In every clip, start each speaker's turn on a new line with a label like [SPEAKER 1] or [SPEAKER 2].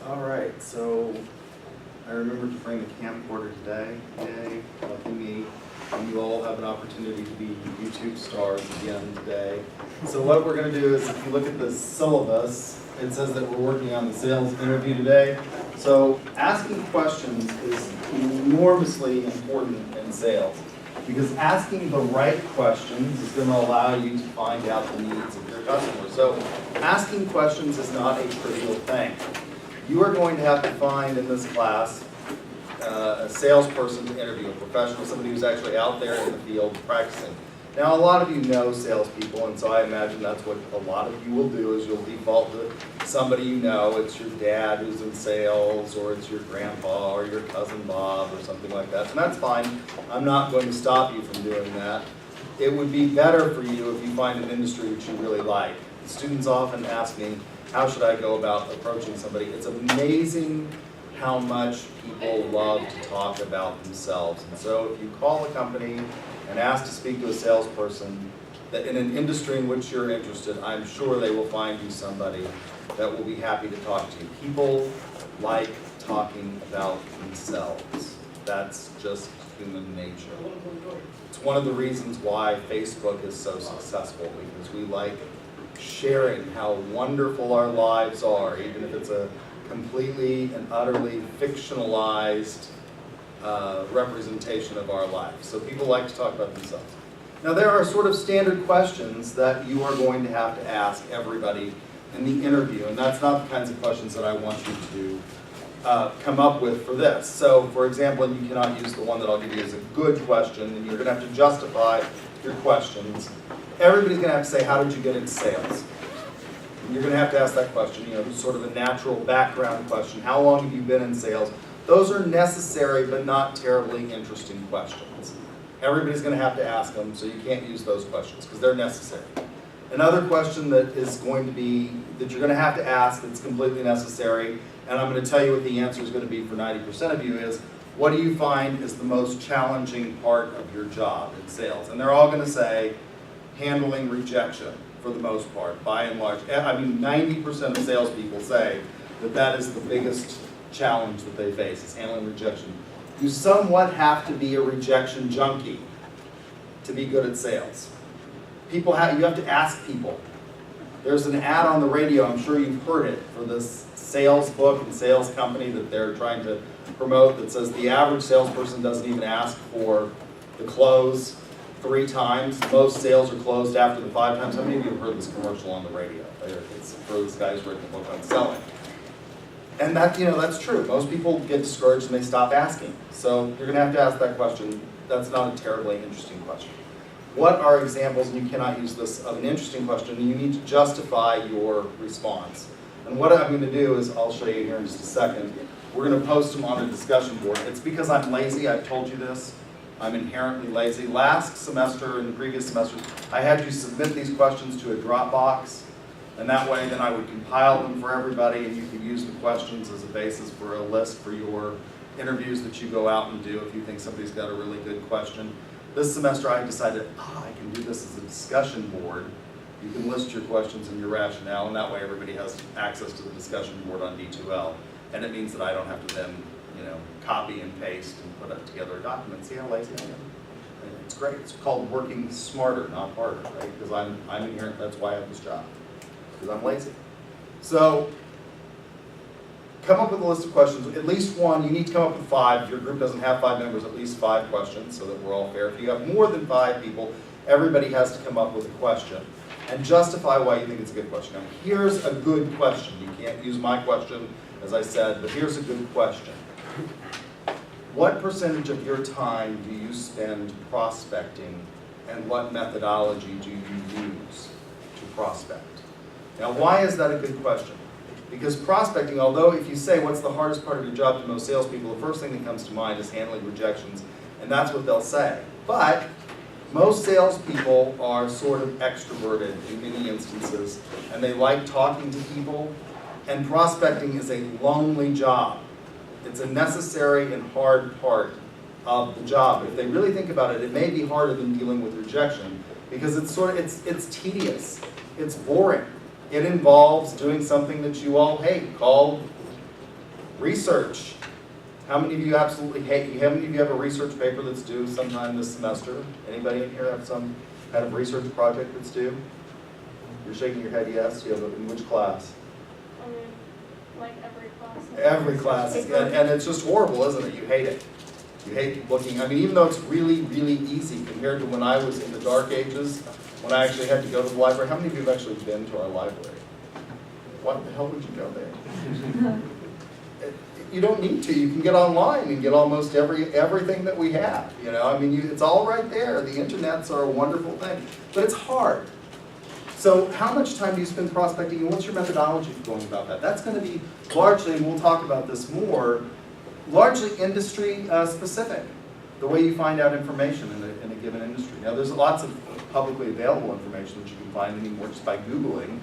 [SPEAKER 1] All right, so I remembered to bring the camcorder today. Yay, lucky me. And you all have an opportunity to be YouTube stars again today. So what we're going to do is, if you look at the syllabus, it says that we're working on the sales interview today. So asking questions is enormously important in sales, because asking the right questions is going to allow you to find out the needs of your customer. So asking questions is not a trivial thing. You are going to have to find in this class a salesperson to interview, a professional, somebody who's actually out there in the field practicing. Now, a lot of you know salespeople, and so I imagine that's what a lot of you will do, is you'll default to somebody you know. It's your dad who's in sales, or it's your grandpa, or your cousin Bob, or something like that. And that's fine. I'm not going to stop you from doing that. It would be better for you if you find an industry which you really like. Students often ask me, how should I go about approaching somebody? It's amazing how much people love to talk about themselves. And so if you call a company and ask to speak to a salesperson that in an industry in which you're interested, I'm sure they will find you somebody that will be happy to talk to you. People like talking about themselves. That's just human nature. It's one of the reasons why Facebook is so successful, because we like sharing how wonderful our lives are, even if it's a completely and utterly fictionalized representation of our life. So people like to talk about themselves. Now, there are sort of standard questions that you are going to have to ask everybody in the interview, and that's not the kinds of questions that I want you to come up with for this. So, for example, you cannot use the one that I'll give you as a good question, and you're going to have to justify your questions. Everybody's going to have to say, how did you get into sales? And you're going to have to ask that question, sort of a natural background question. How long have you been in sales? Those are necessary but not terribly interesting questions. Everybody's going to have to ask them, so you can't use those questions because they're necessary. Another question that is going to be, that you're going to have to ask that's completely necessary, and I'm going to tell you what the answer is going to be for 90% of you, is what do you find is the most challenging part of your job in sales? And they're all going to say handling rejection for the most part, by and large. I mean, 90% of salespeople say that that is the biggest challenge that they face, is handling rejection. You somewhat have to be a rejection junkie to be good at sales. You have to ask people. There's an ad on the radio, I'm sure you've heard it, for this sales book and sales company that they're trying to promote, that says the average salesperson doesn't even ask for the close 3 times. Most sales are closed after the 5 times. How many of you have heard this commercial on the radio? It's for this guy who's written a book on selling. And that's true. Most people get discouraged and they stop asking. So you're going to ask that question. That's not a terribly interesting question. What are examples, and you cannot use this, of an interesting question, and you need to justify your response. And what I'm going to do is, I'll show you here in just a second, we're going to post them on a discussion board. It's because I'm lazy, I've told you this. I'm inherently lazy. Last semester and the previous semester, I had you submit these questions to a Dropbox, and that way then I would compile them for everybody, and you could use the questions as a basis for a list for your interviews that you go out and do if you think somebody's got a really good question. This semester I decided, I can do this as a discussion board. You can list your questions and your rationale, and that way everybody has access to the discussion board on D2L. And it means that I don't have to then, copy and paste and put together a document. See how lazy I am? And it's great. It's called working smarter, not harder, right? Because I'm inherent. That's why I have this job. Because I'm lazy. So come up with a list of questions. At least one. You need to come up with 5. If your group doesn't have 5 members, at least 5 questions, so that we're all fair. If you have more than 5 people, everybody has to come up with a question and justify why you think it's a good question. Now, here's a good question. You can't use my question, as I said, but here's a good question. What percentage of your time do you spend prospecting, and what methodology do you use to prospect? Now, why is that a good question? Because prospecting, although if you say what's the hardest part of your job to most salespeople, the first thing that comes to mind is handling rejections, and that's what they'll say. But most salespeople are sort of extroverted in many instances, and they like talking to people, and prospecting is a lonely job. It's a necessary and hard part of the job. If they really think about it, it may be harder than dealing with rejection, because it's tedious, it's boring. It involves doing something that you all hate, called Research. How many of you absolutely hate, how many of you have a research paper that's due sometime this semester? Anybody in here have some kind of research project that's due? You're shaking your head yes. You have in which class?
[SPEAKER 2] Like every class.
[SPEAKER 1] Every class, and it's just horrible, isn't it? You hate it. You hate looking, I mean, even though it's really, really easy compared to when I was in the dark ages, when I actually had to go to the library. How many of you have actually been to our library? What the hell would you go there? You don't need to. You can get online and get almost everything that we have. You know, I mean, it's all right there. The internets are a wonderful thing, but it's hard. So how much time do you spend prospecting, and what's your methodology for going about that? That's going to be largely, and we'll talk about this more, largely industry specific, the way you find out information in a given industry. Now there's lots of publicly available information that you can find anymore just by Googling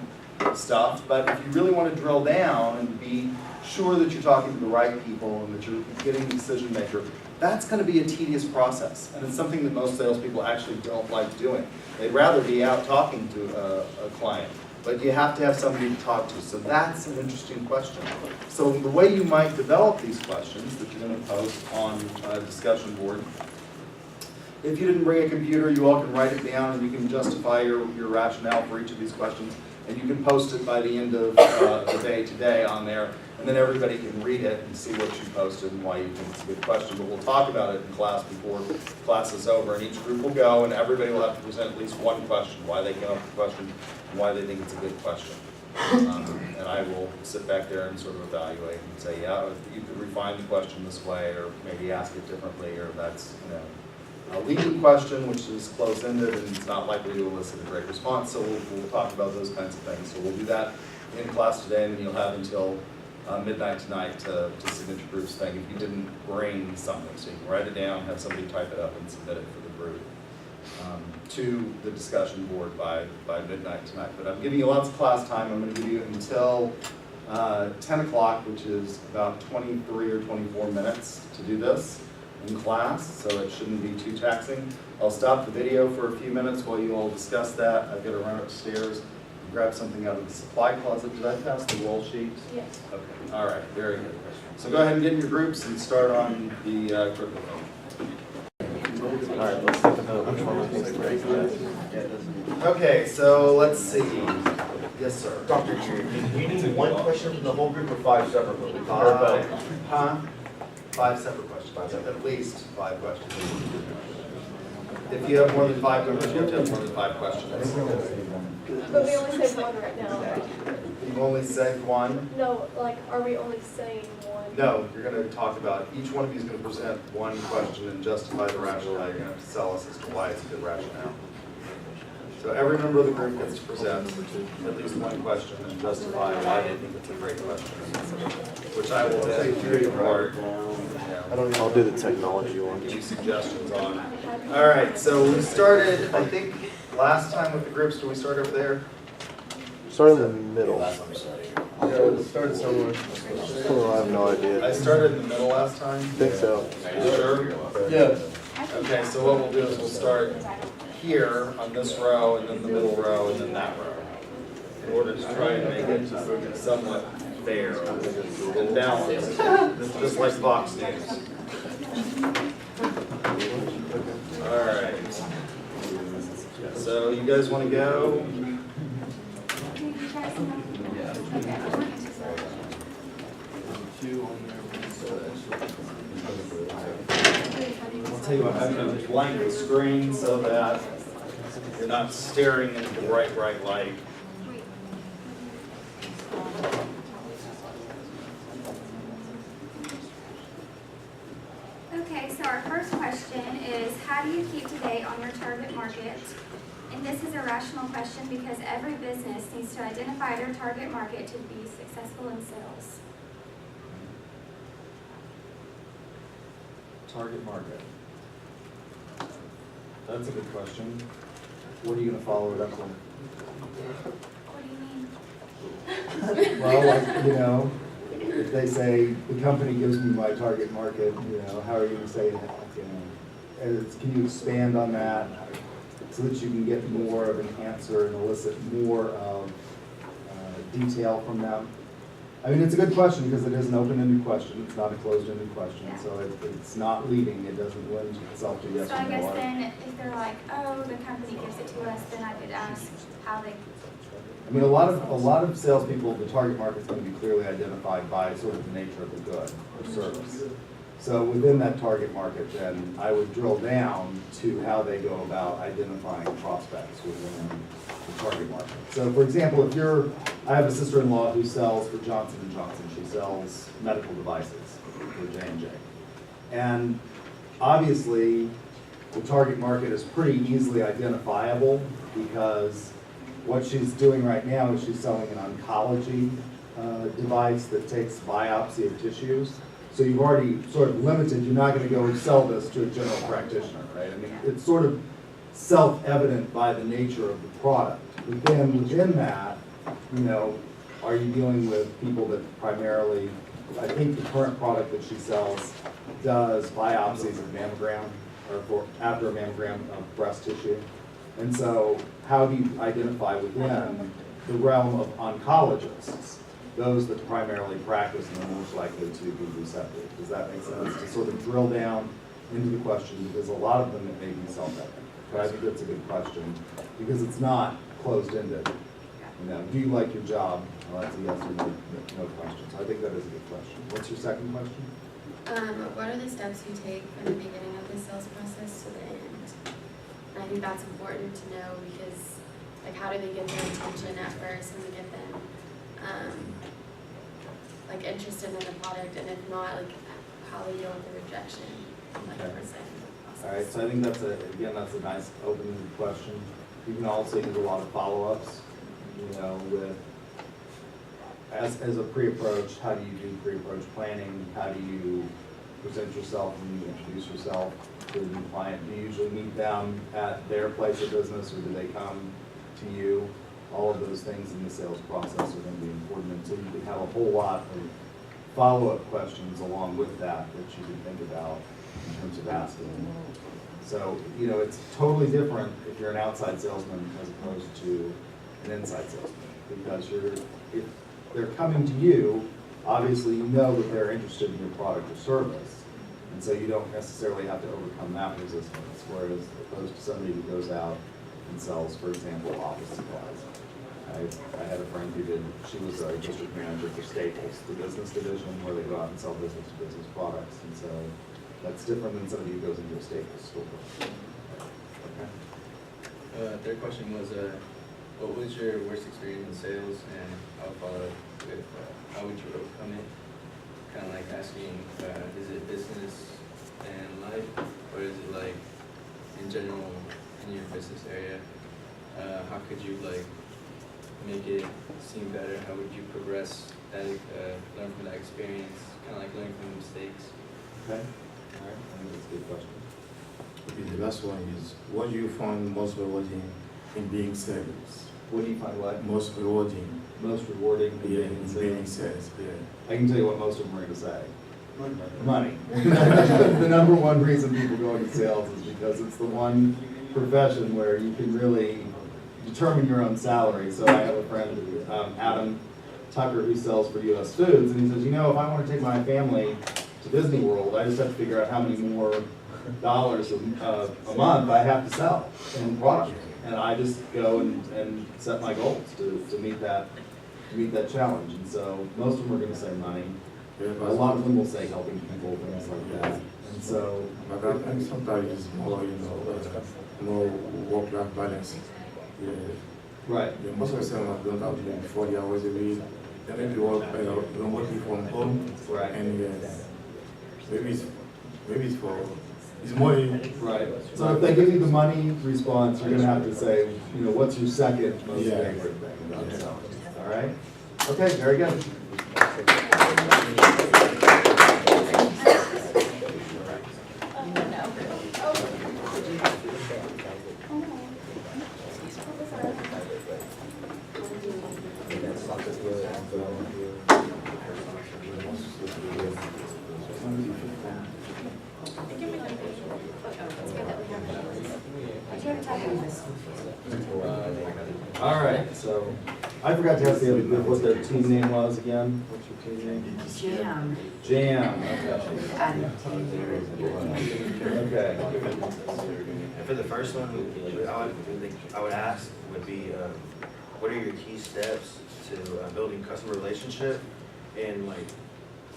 [SPEAKER 1] stuff, but if you really want to drill down and be sure that you're talking to the right people and that you're getting a decision maker, that's going to be a tedious process, and it's something that most salespeople actually don't like doing. They'd rather be out talking to a client, but you have to have somebody to talk to. So that's an interesting question. So the way you might develop these questions that you're going to post on a discussion board, if you didn't bring a computer, you all can write it down and you can justify your rationale for each of these questions, and you can post it by the end of the day today on there, and then everybody can read it and see what you posted and why you think it's a good question. But we'll talk about it in class before class is over, and each group will go and everybody will have to present at least one question, why they came up with the question and why they think it's a good question. And I will sit back there and sort of evaluate and say, yeah, you could refine the question this way, or maybe ask it differently, or that's, you know, a leading question, which is close-ended and it's not likely to elicit a great response, so we'll talk about those kinds of things. So we'll do that in class today, and then you'll have until midnight tonight to submit your group's thing if you didn't bring something. So you can write it down, have somebody type it up and submit it for the group to the discussion board by midnight tonight. But I'm giving you lots of class time. I'm going to give you until 10 o'clock, which is about 23 or 24 minutes to do this in class, so it shouldn't be too taxing. I'll stop the video for a few minutes while you all discuss that. I've got to run upstairs and grab something out of the supply closet. Did I pass the roll sheet?
[SPEAKER 2] Yes.
[SPEAKER 1] Okay, all right, very good. So go ahead and get in your groups and start on the curriculum.
[SPEAKER 3] All right, let's take a vote. Which one do you think is right?
[SPEAKER 1] Okay, so let's see. Yes, sir.
[SPEAKER 4] Dr. Chu, do you need one question from the whole group or 5 separate ones?
[SPEAKER 1] Huh? 5 separate questions. At least 5 questions. If you have more than 5 members, you have to have more than 5 questions.
[SPEAKER 2] But we only saved one right now, right?
[SPEAKER 1] You've only said one?
[SPEAKER 2] No, like, are we only saying one?
[SPEAKER 1] No, you're going to talk about, each one of you is going to present one question and justify the rationale. You're going to have to tell us as to why it's a good rationale. So every member of the group gets to present at least one question and justify why they think it's a great question, which I will then do apart.
[SPEAKER 3] I'll do the technology one.
[SPEAKER 1] Give you suggestions on. All right, so we started, I think, last time with the groups. Do we start over there?
[SPEAKER 3] Start in the middle.
[SPEAKER 1] Yeah, started somewhere.
[SPEAKER 3] Oh, I have no idea.
[SPEAKER 1] I started in the middle last time.
[SPEAKER 3] I think so.
[SPEAKER 1] You sure?
[SPEAKER 4] Yeah.
[SPEAKER 1] Okay, so what we'll do is we'll start here on this row, and then the middle row, and then that row, in order to try and make it somewhat fair and balanced, just like Fox News. All right. So you guys want to go? I'll tell you what, I'm going to blank the screen so that you're not staring into the bright light.
[SPEAKER 5] Okay, so our first question is, how do you keep to date on your target market? And this is a rational question because every business needs to identify their target market to be successful in sales.
[SPEAKER 1] Target market. That's a good question. What are you going to follow it up with?
[SPEAKER 5] What do you mean?
[SPEAKER 6] Well, like, you know, if they say, the company gives me my target market, you know, how are you going to say that? You know, can you expand on that so that you can get more of an answer and elicit more of detail from them? I mean, it's a good question because it is an open-ended question. It's not a closed-ended question,
[SPEAKER 5] Yeah.
[SPEAKER 6] so it's not leading. It doesn't lend itself to yes
[SPEAKER 5] So
[SPEAKER 6] or
[SPEAKER 5] I
[SPEAKER 6] no.
[SPEAKER 5] guess then if they're like, oh, the company gives it to us, then I could ask how they.
[SPEAKER 6] I mean, a lot of salespeople, the target market is going to be clearly identified by sort of the nature of the good or service. So within that target market, then I would drill down to how they go about identifying prospects within the target market. So for example, I have a sister-in-law who sells for Johnson & Johnson. She sells medical devices for J&J. And obviously, the target market is pretty easily identifiable because what she's doing right now is she's selling an oncology device that takes biopsy of tissues. So you've already sort of limited, you're not going to go sell this to a general practitioner, right? I mean, it's sort of self-evident by the nature of the product. But then within that, you know, are you dealing with people that primarily, I think the current product that she sells does biopsies of mammogram, or after a mammogram of breast tissue. And so how do you identify within the realm of oncologists, those that primarily practice and are most likely to be receptive? Does that make sense? To sort of drill down into the question, because a lot of them it may be self-evident. But I think that's a good question, because it's not closed-ended. You know, do you like your job? Well, that's a yes or no question. So I think that is a good question. What's your second question?
[SPEAKER 7] What are the steps you take from the beginning of the sales process to the end? And I think that's important to know because, like, how do they get their attention at first and get them, like, interested in the product, and if not, like, how they deal with the rejection, like,
[SPEAKER 6] Okay.
[SPEAKER 7] towards the end of the process.
[SPEAKER 6] All right, so I think that's a nice open-ended question. You can also use a lot of follow-ups, you know, with, as a pre-approach, how do you do pre-approach planning? How do you present yourself when you introduce yourself to the new client? Do you usually meet them at their place of business, or do they come to you? All of those things in the sales process are going to be important. And so you can have a whole lot of follow-up questions along with that you can think about in terms of asking. So, you know, it's totally different if you're an outside salesman as opposed to an inside salesman, because if they're coming to you, obviously you know that they're interested in your product or service, and so you don't necessarily have to overcome that resistance, whereas opposed to somebody who goes out and sells, for example, office supplies. I had a friend she was a district manager for Staples, the business division, where they go out and sell business-to-business products, and so that's different than somebody who goes into a Staples store. Okay.
[SPEAKER 3] Third question was, what was your worst experience in sales, and I'll follow up with how would you overcome it? Kind of like asking, is it business and life, or is it like in general in your business area? How could you like make it seem better? How would you progress that, learn from that experience, kind of like learn from mistakes?
[SPEAKER 6] Okay. All right. I think that's a good question.
[SPEAKER 8] Okay, the last one is, what do you find most rewarding in being sales?
[SPEAKER 6] What do you find
[SPEAKER 8] Most rewarding,
[SPEAKER 6] most rewarding in
[SPEAKER 8] yeah,
[SPEAKER 6] being
[SPEAKER 8] in
[SPEAKER 6] in
[SPEAKER 8] being
[SPEAKER 6] sales?
[SPEAKER 8] sales, yeah.
[SPEAKER 6] I can tell you what most of them are going to say. Money. The number one reason people go into sales is because it's the one profession where you can really determine your own salary. So I have a friend, Adam Tucker, who sells for US Foods, and he says, you know, if I want to take my family to Disney World, I just have to figure out how many more dollars a month I have to sell in product. And I just go and set my goals to meet that challenge. And so most of them are going to say money.
[SPEAKER 8] Yeah,
[SPEAKER 6] A lot of them will say helping people, things like that. And so,
[SPEAKER 8] but I think sometimes it's more, more work-life balance. Yeah.
[SPEAKER 6] right.
[SPEAKER 8] Yeah, most of the time I don't have to 40 hours a week. Then maybe work, I'm working from home.
[SPEAKER 6] Right.
[SPEAKER 8] And maybe it's for, it's more.
[SPEAKER 6] Right. So if they give you the money response, you're gonna have to say, you know, what's your second most
[SPEAKER 8] Yeah.
[SPEAKER 6] favorite thing about selling? All right? Okay, very good. All right, so I forgot to ask the other group what their team name was again. What's your team name?
[SPEAKER 9] Jam.
[SPEAKER 6] Jam, okay.
[SPEAKER 4] And for the first one, I would ask would be, what are your key steps to building customer relationship? And like,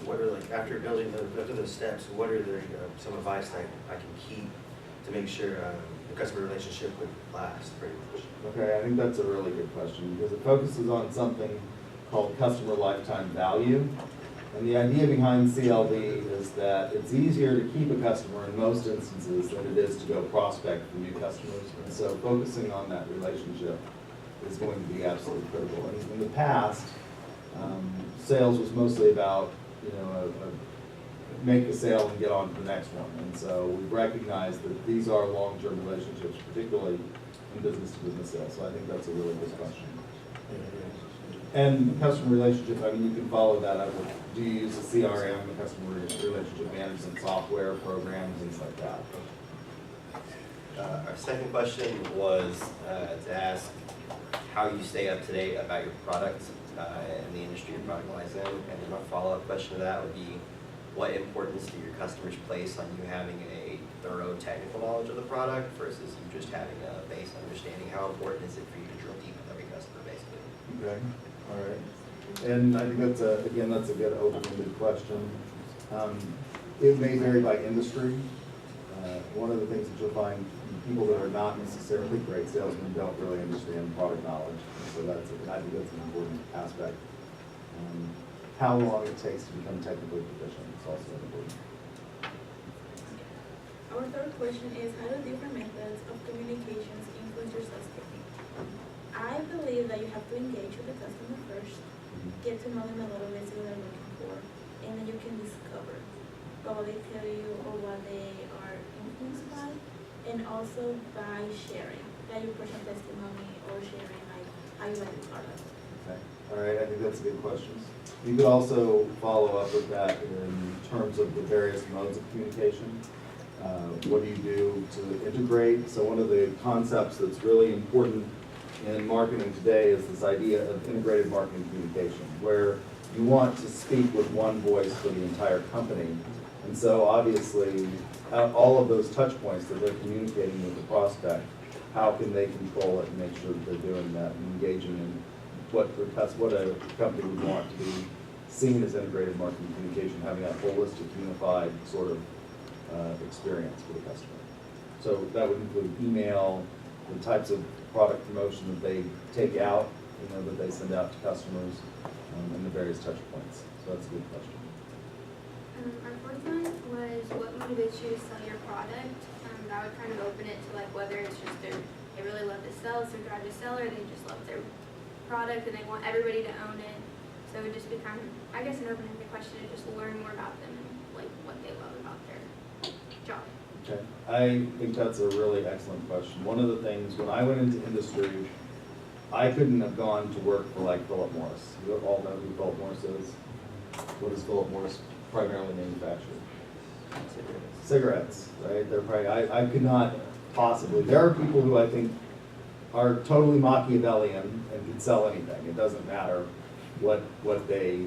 [SPEAKER 4] what are like, after the steps, what are the, some advice that I can keep to make sure the customer relationship would last pretty much?
[SPEAKER 6] Okay, I think that's a really good question, because it focuses on something called customer lifetime value. And the idea behind CLV is that it's easier to keep a customer in most instances than it is to go prospect for new customers. And so focusing on that relationship is going to be absolutely critical. And in the past, sales was mostly about, make the sale and get on to the next one. And so we've recognized that these are long-term relationships, particularly in business-to-business sales. So I think that's a really good question. And customer relationship, I mean, you can follow that up with, do you use a CRM, a customer relationship management software, program, things like that?
[SPEAKER 10] Our second question was to ask how you stay up to date about your product and the industry your product lies in. And then a follow-up question to that would be, what importance do your customers place on you having a thorough technical knowledge of the product versus you just having a base understanding? How important is it for you to drill deep with every customer, basically?
[SPEAKER 6] Okay, all right. And I think that's a good open-ended question. It may vary by industry. One of the things that you'll find, people that are not necessarily great salesmen don't really understand product knowledge. So I think that's an important aspect. How long it takes to become technically proficient is also important.
[SPEAKER 11] Our third question is, how do different methods of communications influence your sales technique? I believe that you have to engage with the customer first, get to know them a little bit, see what they're looking for, and then you can discover what they tell you or what they are influenced by, and also by sharing, that you personal testimony or sharing like how you like the product.
[SPEAKER 6] Okay. All right, I think that's a good question. You could also follow up with that in terms of the various modes of communication. What do you do to integrate? So one of the concepts that's really important in marketing today is this idea of integrated marketing communication, where you want to speak with one voice for the entire company. And so obviously, all of those touch points that they're communicating with the prospect, how can they control it and make sure that they're doing that and engaging in what a company would want to be seen as integrated marketing communication, having that holistic, unified sort of experience for the customer. So that would include email, the types of product promotion that they take out, that they send out to customers, and the various touch points. So that's a good question.
[SPEAKER 5] Our fourth one was, what motivates you to sell your product? That would kind of open it to like whether it's just they really love to sell, it's their drive to sell, or they just love their product and they want everybody to own it. So it would just be kind of, I guess, an open-ended question to just learn more about them and like what they love about their job.
[SPEAKER 6] Okay, I think that's a really excellent question. One of the things, when I went into industry, I couldn't have gone to work for like Philip Morris. You all know who Philip Morris is? What does Philip Morris primarily manufacture? Cigarettes, right? They're probably, I could not possibly, there are people who I think are totally Machiavellian and can sell anything. It doesn't matter what they,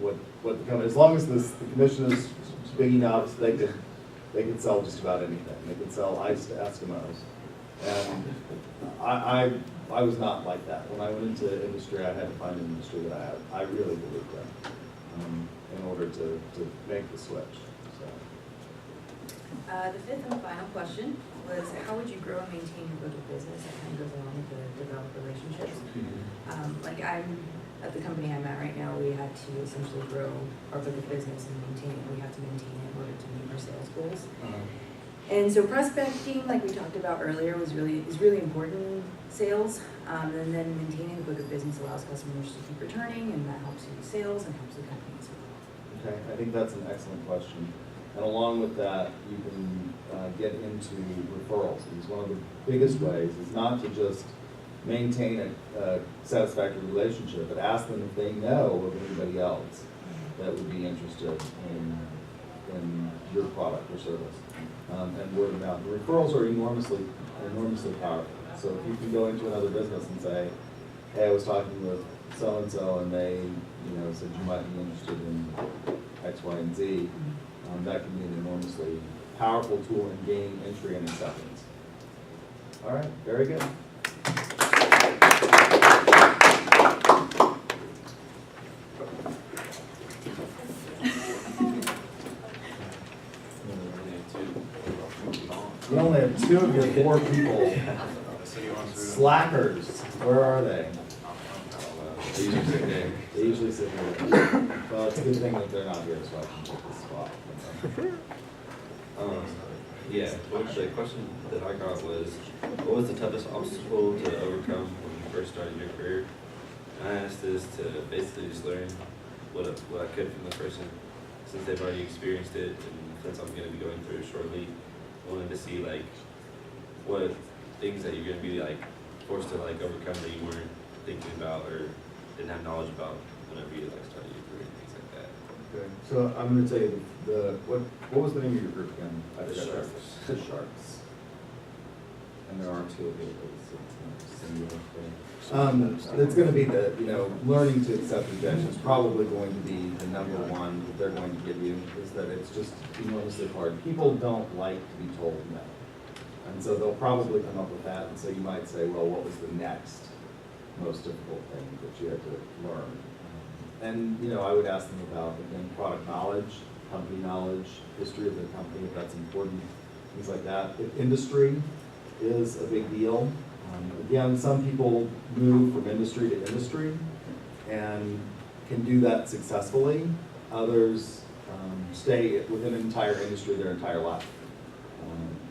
[SPEAKER 6] what the company, as long as the commission is big enough, they could sell just about anything. They could sell ice to Eskimos. And I was not like that. When I went into industry, I had to find an industry that I really believed in order to make the switch. So.
[SPEAKER 9] The fifth and final question was, how would you grow and maintain your book of business? That kind of goes along with the develop relationships. Like at the company I'm at right now, we had to essentially grow our book of business and maintain it. We have to maintain it in order to meet our sales goals. And so prospecting, like we talked about earlier, is really important in sales. And then maintaining the book of business allows customers to keep returning, and that helps you with sales and helps the company as well.
[SPEAKER 6] Okay, I think that's an excellent question. And along with that, you can get into referrals. Because one of the biggest ways is not to just maintain a satisfactory relationship, but ask them if they know of anybody else that would be interested in your product or service. And word of mouth. The referrals are enormously powerful. So if you can go into another business and say, hey, I was talking with so-and-so and they, said you might be interested in X, Y, and Z, that can be an enormously powerful tool in gaining entry and acceptance. All right, very good. You only have 2 of your 4 people. Slackers, where are they? They usually sit here. Well, it's a good thing that they're not here, so I can take this spot.
[SPEAKER 3] Yeah, well, the question that I got was, what was the toughest obstacle to overcome when you first started your career? And I asked this to basically just learn what I could from the person, since they've already experienced it, and since I'm gonna be going through it shortly, I wanted to see like what things that you're gonna be like forced to like overcome that you weren't thinking about or didn't have knowledge about whenever you like started your career, things like that.
[SPEAKER 6] Okay, so I'm gonna tell you what was the name of your group again? I
[SPEAKER 3] The
[SPEAKER 6] forgot that.
[SPEAKER 3] Sharks.
[SPEAKER 6] The Sharks. And there are 2 of you, but it's singular thing. It's gonna be the, learning to accept rejection is probably going to be the number one that they're going to give you, is that it's just enormously hard. People don't like to be told no. And so they'll probably come up with that, and so you might say, well, what was the next most difficult thing that you had to learn? And, I would ask them about, again, product knowledge, company knowledge, history of the company, if that's important, things like that. If industry is a big deal. Again, some people move from industry to industry and can do that successfully. Others stay within an entire industry their entire life.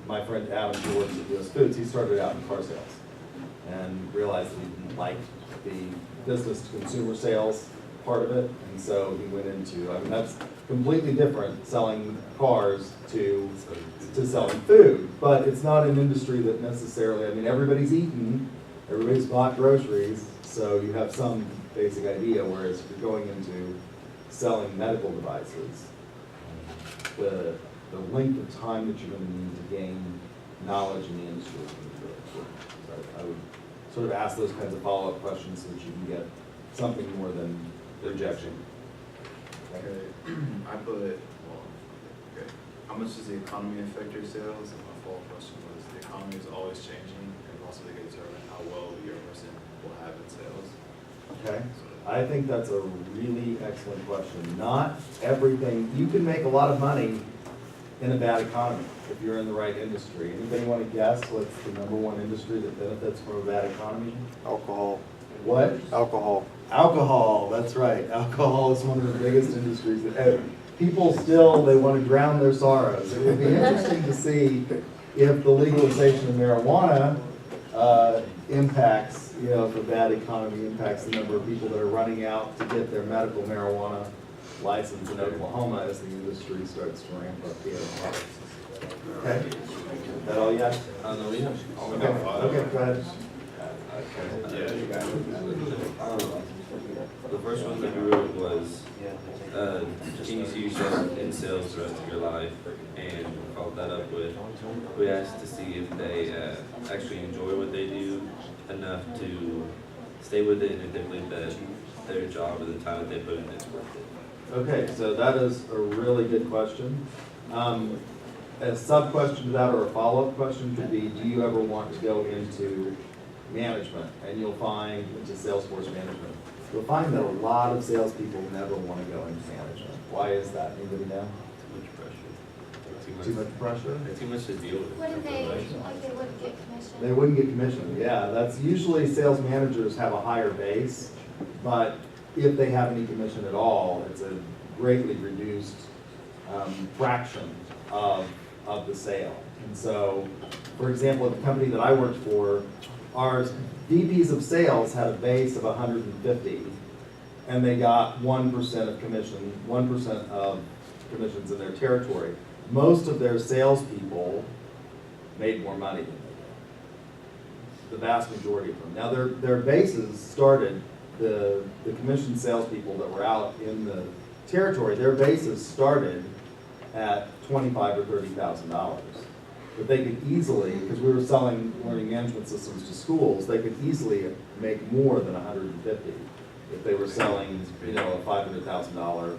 [SPEAKER 6] My friend Adam, who works at US Foods, he started out in car sales and realized that he didn't like the business to consumer sales part of it, and so he went into, that's completely different, selling cars to selling food, but it's not an industry that necessarily, everybody's eaten, everybody's bought groceries, so you have some basic idea, whereas if you're going into selling medical devices, the length of time that you're going to need to gain knowledge in the industry is going to be really important. So I would sort of ask those kinds of follow-up questions so that you can get something more than rejection.
[SPEAKER 12] Okay, how much does the economy affect your sales? And my follow-up question was, the economy is always changing, and also they can determine how well your person will have in sales.
[SPEAKER 6] Okay, I think that's a really excellent question. Not everything, you can make a lot of money in a bad economy if you're in the right industry. Anybody want to guess what's the #1 industry that benefits from a bad economy?
[SPEAKER 8] Alcohol.
[SPEAKER 6] What?
[SPEAKER 8] Alcohol.
[SPEAKER 6] Alcohol, that's right. Alcohol is one of the biggest industries that people still, they want to drown their sorrows. It would be interesting to see if the legalization of marijuana impacts, if a bad economy impacts the number of people that are running out to get their medical marijuana license in Oklahoma as the industry starts to ramp up here. Okay? Is that all you have?
[SPEAKER 3] No, we have.
[SPEAKER 6] Okay, go ahead.
[SPEAKER 3] The first one that we wrote was, can you see yourself in sales the rest of your life? And followed that up with, we asked to see if they actually enjoy what they do enough to stay with it, and if they believe that their job or the time that they put in is worth it.
[SPEAKER 6] Okay, so that is a really good question. A sub-question to that, or a follow-up question could be, do you ever want to go into management? And you'll find, into Salesforce management, you'll find that a lot of salespeople never want to go into management. Why is that? Anybody know?
[SPEAKER 3] Too much pressure.
[SPEAKER 6] Too much pressure?
[SPEAKER 3] Too much to deal with.
[SPEAKER 5] What if they wouldn't get commission?
[SPEAKER 6] They wouldn't get commission, yeah. That's usually sales managers have a higher base, but if they have any commission at all, it's a greatly reduced fraction of the sale. And so, for example, at the company that I worked for, our VPs of sales had a base of 150, and they got 1% of commission, 1% of commissions in their territory. Most of their salespeople made more money than they did. The vast majority of them. Now their bases started, the commission salespeople that were out in the territory, their bases started at $25,000 or $30,000. But they could easily, because we were selling learning management systems to schools, they could easily make more than 150 if they were selling, you know, a $500,000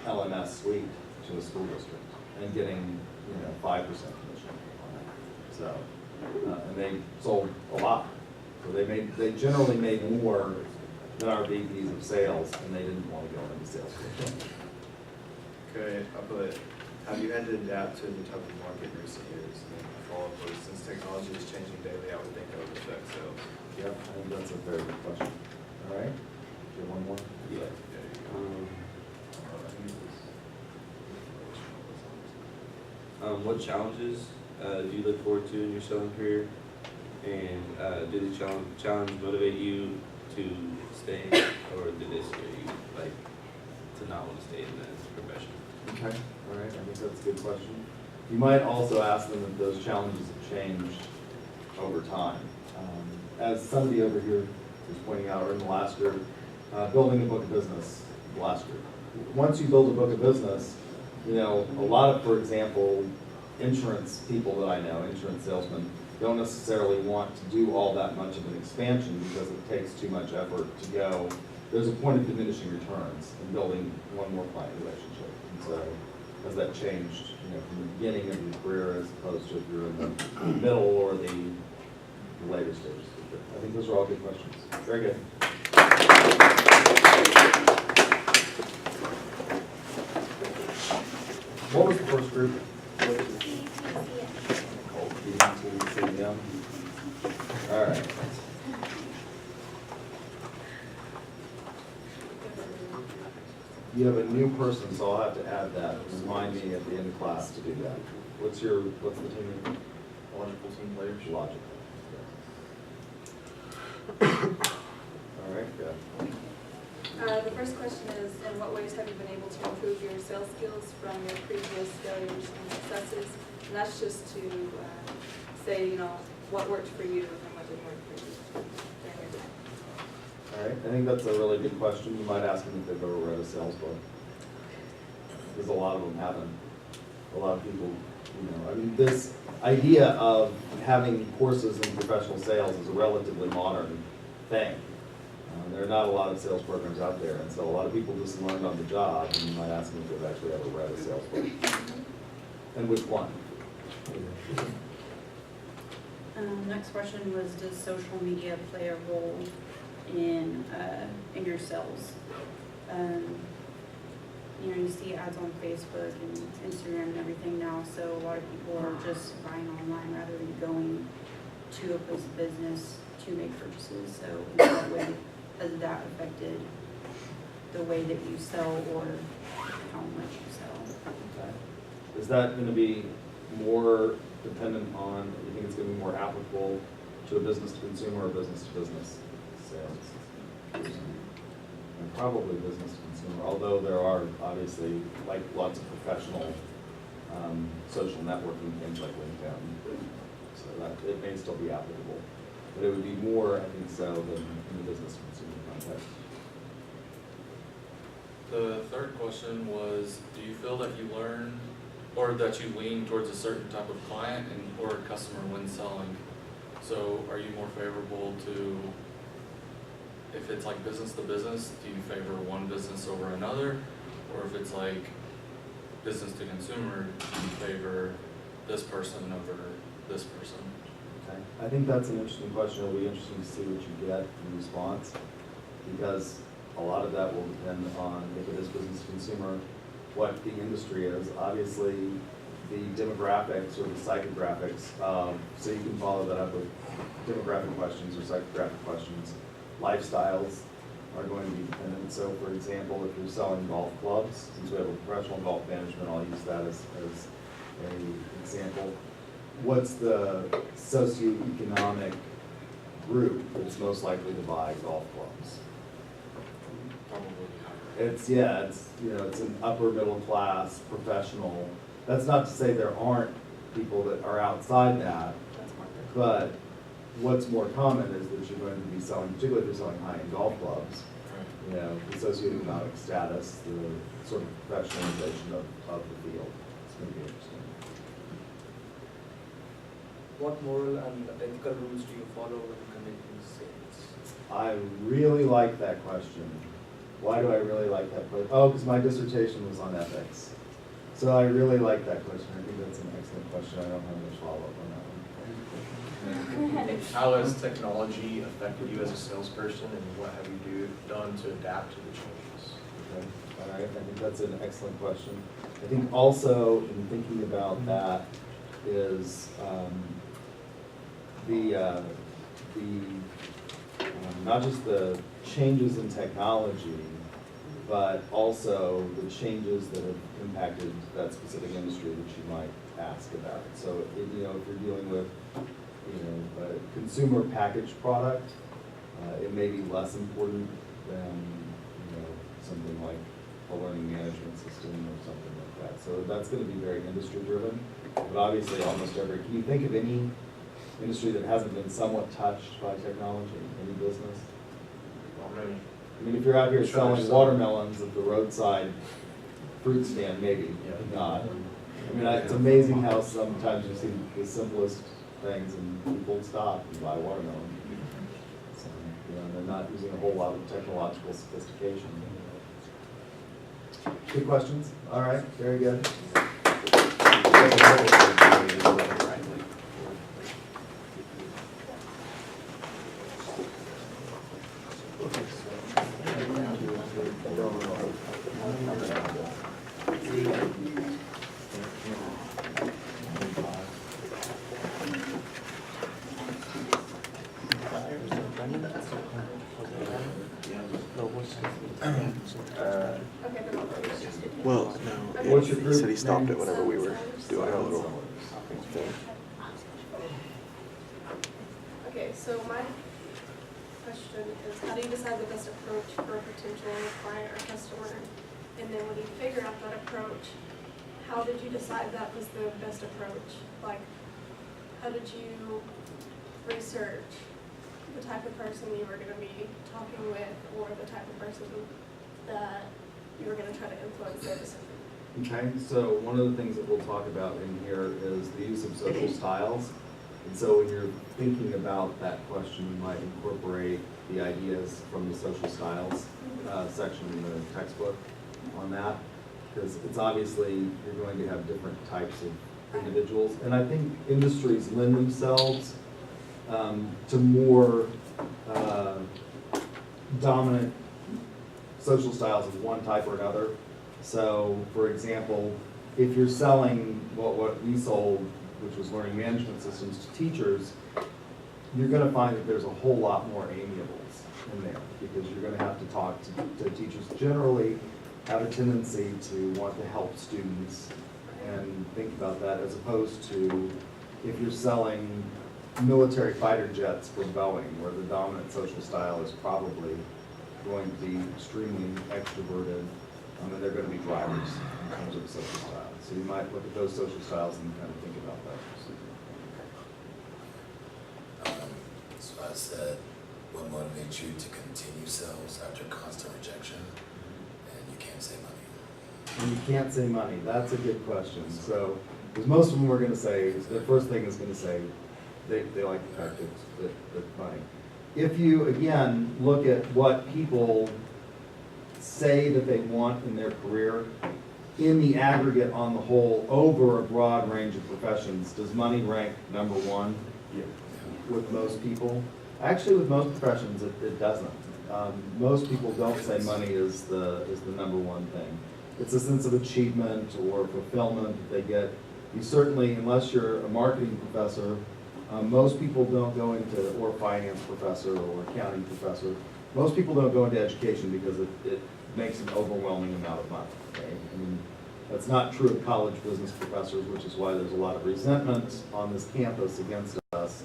[SPEAKER 6] LMS suite to a school district and getting, you know, 5% commission on it. So, and they sold a lot. So they generally made more than our VPs of sales, and they didn't want to go into sales.
[SPEAKER 12] Okay, I put, have you had to adapt to the type of market in recent years? And then my follow-up was, since technology is changing daily, I would think that would affect sales.
[SPEAKER 6] Yep, I think that's a very good question. All right, do you have one more?
[SPEAKER 12] Yeah, there you go. I think it was-
[SPEAKER 3] What challenges do you look forward to in your selling career? And did the challenge motivate you to stay, or did it scare you, like, to not want to stay in this profession?
[SPEAKER 6] Okay, all right, I think that's a good question. You might also ask them if those challenges have changed over time. As somebody over here was pointing out, or in the last group, building a book of business last group. Once you build a book of business, you know, a lot of, for example, insurance people that I know, insurance salesmen, don't necessarily want to do all that much of an expansion because it takes too much effort to go. There's a point of diminishing returns in building one more client relationship. And so has that changed, you know, from the beginning of your career as opposed to if you're in the middle or the later stages? I think those are all good questions. Very good. What was the first group? All right. You have a new person, so I'll have to add that. Remind me at the end of class to do that. What's the team name?
[SPEAKER 12] Logical team players.
[SPEAKER 6] Logical. All right, good.
[SPEAKER 13] The first question is, in what ways have you been able to improve your sales skills from your previous failures and successes? And that's just to say, you know, what worked for you and what didn't work for you during your time.
[SPEAKER 6] All right, I think that's a really good question. You might ask them if they've ever read a sales book. Because a lot of them haven't. A lot of people, you know, I mean, this idea of having courses in professional sales is a relatively modern thing. There are not a lot of sales programs out there, and so a lot of people just learned on the job, and you might ask them if they've actually ever read a sales book. And which one?
[SPEAKER 14] Next question was, does social media play a role in your sales? You know, you see ads on Facebook and Instagram and everything now, so a lot of people are just buying online rather than going to a place of business to make purchases. So in that way, has that affected the way that you sell or how much you sell?
[SPEAKER 6] Okay. Is that going to be more dependent on, you think it's going to be more applicable to a business to consumer or business to business sales? And probably business to consumer, although there are obviously like lots of professional social networking things like LinkedIn. So that it may still be applicable. But it would be more, I think so, than in the business to consumer context.
[SPEAKER 15] The third question was, do you feel that you learn or that you lean towards a certain type of client and or customer when selling? So are you more favorable to, if it's like business to business, do you favor one business over another? Or if it's like business to consumer, do you favor this person over this person?
[SPEAKER 6] Okay. I think that's an interesting question. It'll be interesting to see what you get in response, because a lot of that will depend on, if it is business to consumer, what the industry is. Obviously, the demographics or the psychographics, so you can follow that up with demographic questions or psychographic questions. Lifestyles are going to be dependent. So for example, if you're selling golf clubs, since we have a professional golf management, I'll use that as an example. What's the socioeconomic group that's most likely to buy golf clubs?
[SPEAKER 15] Probably.
[SPEAKER 6] It's it's an upper middle class professional. That's not to say there aren't people that are outside that, but what's more common is that you're going to be selling, particularly if you're selling high-end golf clubs, you know, the socioeconomic status, the sort of professionalization of the field. It's going to be interesting.
[SPEAKER 16] what moral and ethical rules do you follow when conducting sales?
[SPEAKER 6] I really like that question. Why do I really like that question? Oh, because my dissertation was on ethics. So I really like that question. I think that's an excellent question. I don't have much follow-up on that one.
[SPEAKER 17] How has technology affected you as a salesperson, and what have you done to adapt to the changes?
[SPEAKER 6] Okay. All right, I think that's an excellent question. I think also in thinking about that is not just the changes in technology, but also the changes that have impacted that specific industry that you might ask about. So, if you're dealing with, a consumer packaged product, it may be less important than, something like a learning management system or something like that. So that's going to be very industry driven. But obviously, can you think of any industry that hasn't been somewhat touched by technology, any business? I mean, if you're out here selling watermelons at the roadside fruit stand, maybe, not. I mean, it's amazing how sometimes you see the simplest things and people stop and buy watermelon. So, they're not using a whole lot of technological sophistication. Good questions? All right, very good.
[SPEAKER 18] Well, no, he said he stopped it whenever we were doing our little thing.
[SPEAKER 2] Okay, so my question is, how do you decide the best approach for a potential client or customer? And then when you figure out that approach, how did you decide that was the best approach? Like, how did you research the type of person you were going to be talking with, or the type of person that you were going to try to influence their decision?
[SPEAKER 6] Okay, so one of the things that we'll talk about in here is the use of social styles. And so when you're thinking about that question, you might incorporate the ideas from the social styles section in the textbook on that, because it's obviously you're going to have different types of individuals. And I think industries lend themselves to more dominant social styles of one type or another. So, for example, if you're selling what we sold, which was learning management systems to teachers, you're going to find that there's a whole lot more amiables in there, because you're going to have to talk to teachers. Generally have a tendency to want to help students and think about that, as opposed to if you're selling military fighter jets for Boeing, where the dominant social style is probably going to be extremely extroverted, and they're going to be drivers in terms of the social style. So you might look at those social styles and kind of think about that.
[SPEAKER 19] So I said, what motivates you to continue sales after constant rejection? And you can't say money.
[SPEAKER 6] And you can't say money. That's a good question. So, because most of them are going to say, the first thing is going to say, they like the fact that money. If you, again, look at what people say that they want in their career, in the aggregate on the whole, over a broad range of professions, does money rank number one? Yeah. With most people? Actually, with most professions, it doesn't. Most people don't say money is the number one thing. It's a sense of achievement or fulfillment that they get. You certainly, unless you're a marketing professor, most people don't go into, or finance professor or accounting professor, most people don't go into education because it makes an overwhelming amount of money. Okay? I mean, that's not true of college business professors, which is why there's a lot of resentment on this campus against us.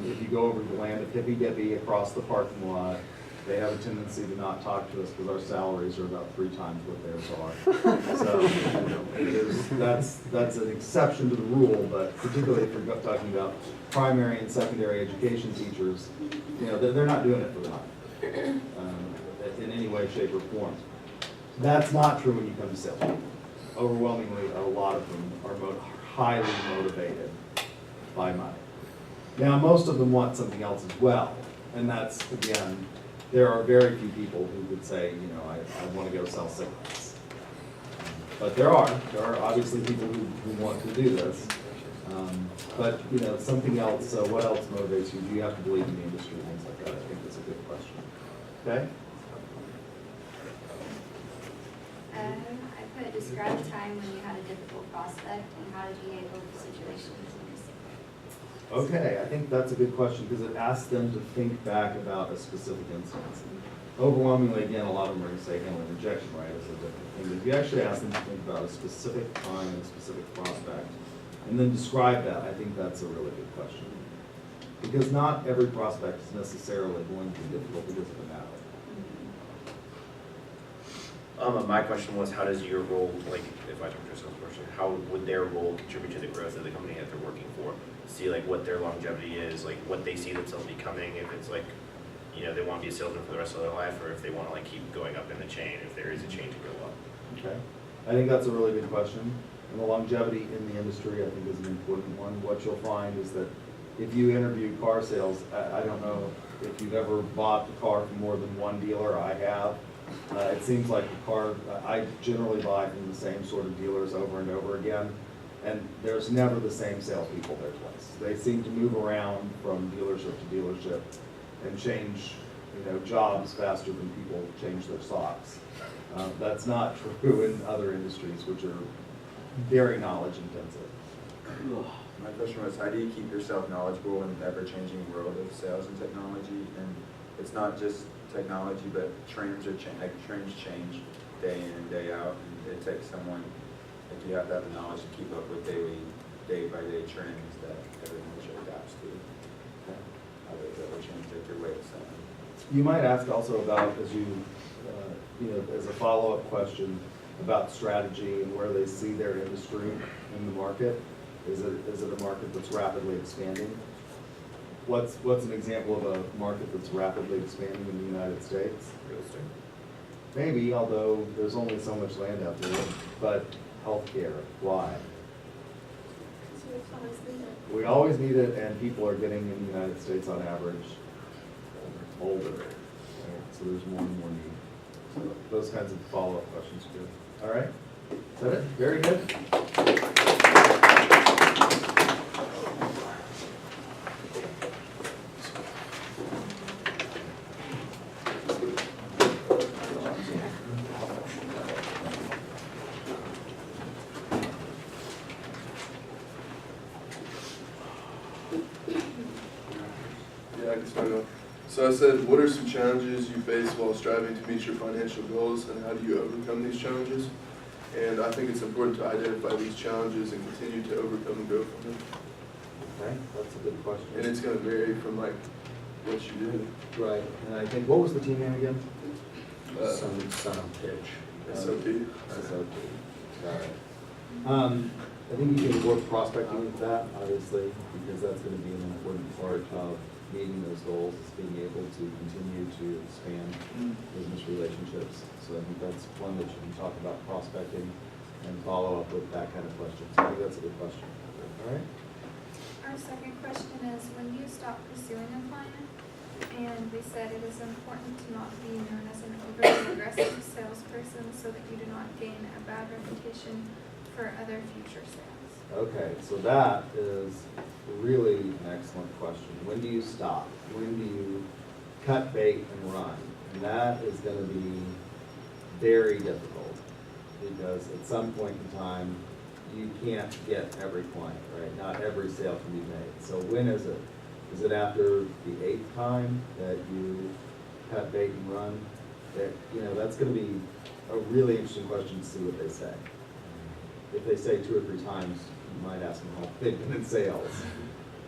[SPEAKER 6] If you go over to the land of Hippy Dippy across the parking lot, they have a tendency to not talk to us because our salaries are about 3 times what theirs are. So that's an exception to the rule, but particularly if you're talking about primary and secondary education teachers, they're not doing it for the money in any way, shape, or form. That's not true when you come to sales. Overwhelmingly, a lot of them are highly motivated by money. Now, most of them want something else as well, and that's, again, there are very few people who would say, you know, I want to go sell cigarettes. But there are obviously people who want to do this. But, you know, something else, so what else motivates you? Do you have to believe in the industry, things like that? I think that's a good question. Okay?
[SPEAKER 5] I put describe a time when you had a difficult prospect and how did you handle the situation?
[SPEAKER 6] Okay, I think that's a good question because it asks them to think back about a specific instance. Overwhelmingly, again, a lot of them are going to say handling rejection, right, is a different thing. But if you actually ask them to think about a specific time and a specific prospect, and then describe that, I think that's a really good question. Because not every prospect is necessarily going to be difficult because of the matter.
[SPEAKER 4] My question was, how does your role, like, if I talk to a salesperson, how would their role contribute to the growth of the company that they're working for? See, like, what their longevity is, like, what they see themselves becoming, if it's like, you know, they want to be a salesman for the rest of their life, or if they want to, like, keep going up in the chain, if there is a chain to go up.
[SPEAKER 6] Okay, I think that's a really good question. And the longevity in the industry, I think, is an important one. What you'll find is that if you interview car sales, I don't know if you've ever bought the car from more than one dealer. I have. It seems like the car, I generally buy from the same sort of dealers over and over again, and there's never the same salespeople there twice. They seem to move around from dealership to dealership and change, you know, jobs faster than people change their socks. That's not true in other industries, which are very knowledge intensive.
[SPEAKER 12] My question was, how do you keep yourself knowledgeable in the ever-changing world of sales and technology? And it's not just technology, but trends change day in and day out, and it takes someone, like, you have to have the knowledge to keep up with day-by-day trends that everyone should adapt to. How they ever change, like your way of selling.
[SPEAKER 6] You might ask also about, as you know, as a follow-up question about strategy and where they see their industry in the market. Is it a market that's rapidly expanding? What's an example of a market that's rapidly expanding in the United States?
[SPEAKER 4] Real estate.
[SPEAKER 6] Maybe, although there's only so much land out there. But healthcare, why? We always need it, and people are getting in the United States on average older. Right? So there's more and more need. So those kinds of follow-up questions are good. All right? Is that it? Very good.
[SPEAKER 20] Yeah, I can start off. So I said, what are some challenges you face while striving to meet your financial goals, and how do you overcome these challenges? And I think it's important to identify these challenges and continue to overcome and grow from them.
[SPEAKER 6] Okay, that's a good question.
[SPEAKER 20] And it's going to vary from like what you do.
[SPEAKER 6] Right, and I think, what was the team name again?
[SPEAKER 17] Some pitch.
[SPEAKER 20] SOP.
[SPEAKER 6] SOP. Got it. I think you can work prospecting into that, obviously, because that's going to be an important part of meeting those goals, is being able to continue to expand business relationships. So I think that's one that you can talk about, prospecting, and follow up with that kind of question. So I think that's a good question. All right?
[SPEAKER 5] Our second question is, when you stop pursuing a client, and we said it is important to not be known as an overly aggressive salesperson so that you do not gain a bad reputation for other future sales.
[SPEAKER 6] Okay, so that is really an excellent question. When do you stop? When do you cut bait and run? And that is going to be very difficult, because at some point in time, you can't get every client, right? Not every sale can be made. So when is it? Is it after the 8th time that you cut bait and run? That, you know, that's going to be a really interesting question to see what they say. If they say 2 or 3 times, you might ask them how they've been in sales,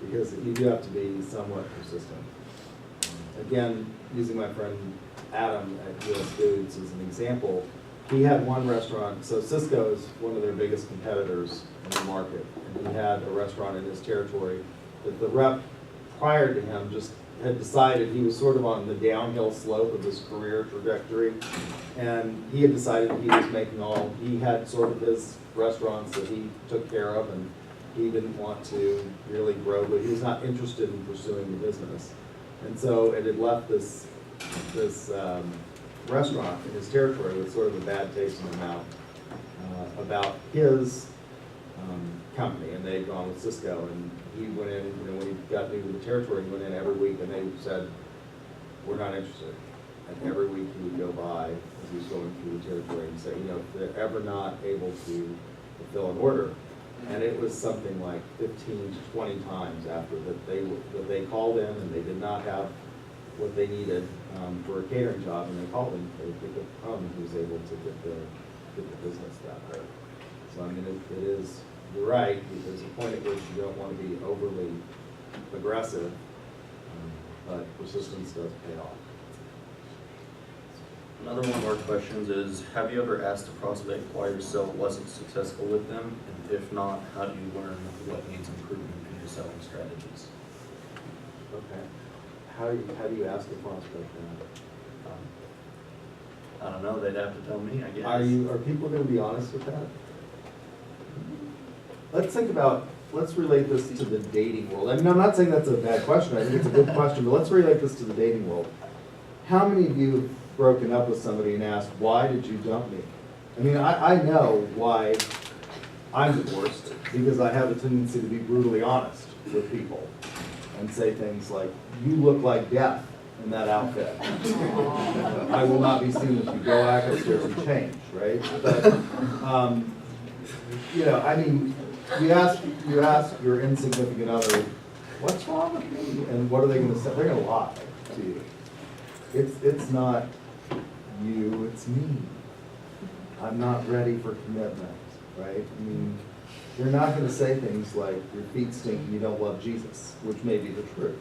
[SPEAKER 6] because you do have to be somewhat persistent. Again, using my friend Adam at US Foods as an example, he had one restaurant. So Cisco is one of their biggest competitors in the market, and he had a restaurant in his territory that the rep prior to him just had decided he was sort of on the downhill slope of his career trajectory, and he had decided he was making he had sort of his restaurants that he took care of, and he didn't want to really grow, but he was not interested in pursuing the business. And so it had left this restaurant in his territory with sort of a bad taste in their mouth about his company, and they'd gone with Cisco, and he went in, when he got new to the territory, he went in every week, and they said, we're not interested. And every week he would go by as he was going through the territory and say, if they're ever not able to fulfill an order. And it was something like 15 to 20 times after that they called in and they did not have what they needed for a catering job, and they called him, they picked up the phone, and he was able to get the business that way. So I mean, it is, you're right, there's a point at which you don't want to be overly aggressive, but persistence does pay off.
[SPEAKER 21] Another one of our questions is, have you ever asked a prospect why your sale wasn't successful with them? And if not, how do you learn what needs improvement in your selling strategies?
[SPEAKER 6] Okay. How do you ask a prospect that?
[SPEAKER 21] I don't know, they'd have to tell me, I guess.
[SPEAKER 6] Are people going to be honest with that? Let's relate this to the dating world. I mean, I'm not saying that's a bad question, I think it's a good question, but let's relate this to the dating world. How many of you have broken up with somebody and asked, why did you dump me? I mean, I know why I'm divorced, because I have a tendency to be brutally honest with people and say things like, you look like death in that outfit. I will not be seen with you. Go back upstairs and change, right? But, I mean, you ask your insignificant other, what's wrong with me? And what are they going to say? They're going to lie to you. It's not you, it's me. I'm not ready for commitment, right? I mean, you're not going to say things like, your feet stink and you don't love Jesus, which may be the truth.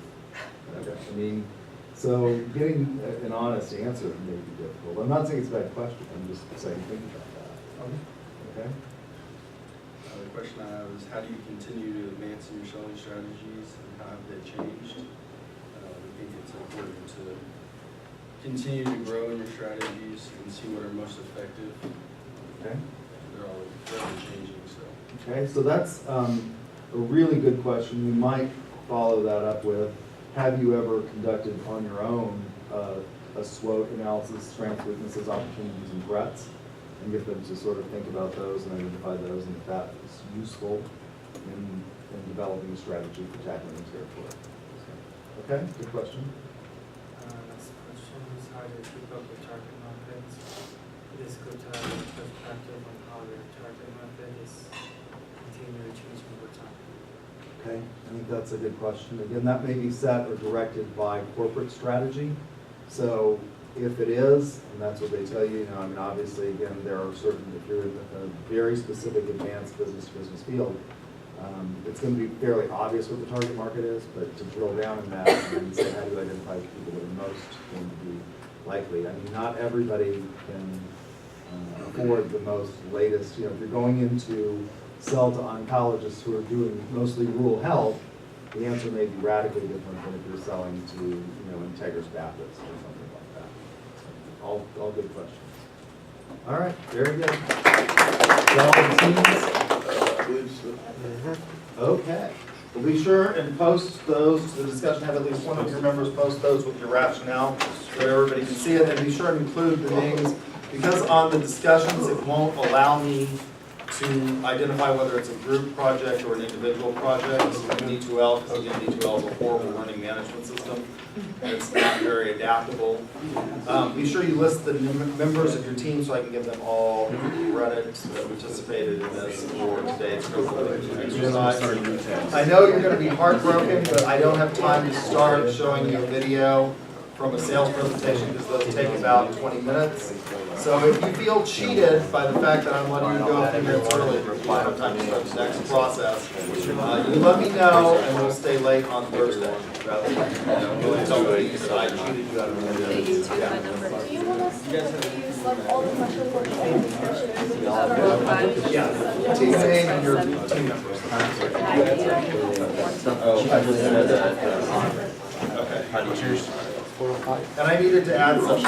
[SPEAKER 6] Okay. I mean, so getting an honest answer may be difficult. I'm not saying it's a bad question, I'm just saying think about that. Okay?
[SPEAKER 3] The question I have is, how do you continue to advance in your selling strategies, and how have they changed? I think it's important to continue to grow in your strategies and see what are most effective.
[SPEAKER 6] Okay.
[SPEAKER 3] They're all forever changing, so.
[SPEAKER 6] Okay, so that's a really good question. You might follow that up with, have you ever conducted on your own a SWOT analysis, strengths, weaknesses, opportunities, and threats, and get them to sort of think about those and identify those, and if that is useful in developing a strategy for tackling the territory. Okay, good question.
[SPEAKER 22] Next question is, how do you keep up with target markets? It is good to have a perspective on how your target market is continually changing over time.
[SPEAKER 6] Okay, I think that's a good question. Again, that may be set or directed by corporate strategy. So if it is, and that's what they tell you, I mean, obviously, again, there are certain, if you're in a very specific advanced business-to-business field, it's going to be fairly obvious what the target market is, but to drill down in that and say, how do you identify people that are most going to be likely? I mean, not everybody can afford the most latest, if you're going into sell to oncologists who are doing mostly rural health, the answer may be radically different than if you're selling to, Integris Baptist or something like that. So, all good questions. All right, very good. Okay. Well, be sure and post those to the discussion. Have at least one of your members post those with your rationale so that everybody can see it. And be sure and include the names, because on the discussions, it won't allow me to identify whether it's a group project or an individual project. This is D2L, because again, D2L is a horrible learning management system. It's not very adaptable. Be sure you list the members of your team so I can give them all credit that participated in this for today's exercise. I know you're going to be heartbroken, but I don't have time to start showing you a video from a sales presentation because those take about 20 minutes. So if you feel cheated by the fact that I'm letting you go a few minutes early, by the time you start the next process, you let me know and we'll stay late on Thursday. Rather than, really tell me that I cheated you out of the
[SPEAKER 2] Do you want us to use like all the questions or
[SPEAKER 6] yeah, team name and your team members. Okay. And I needed to add some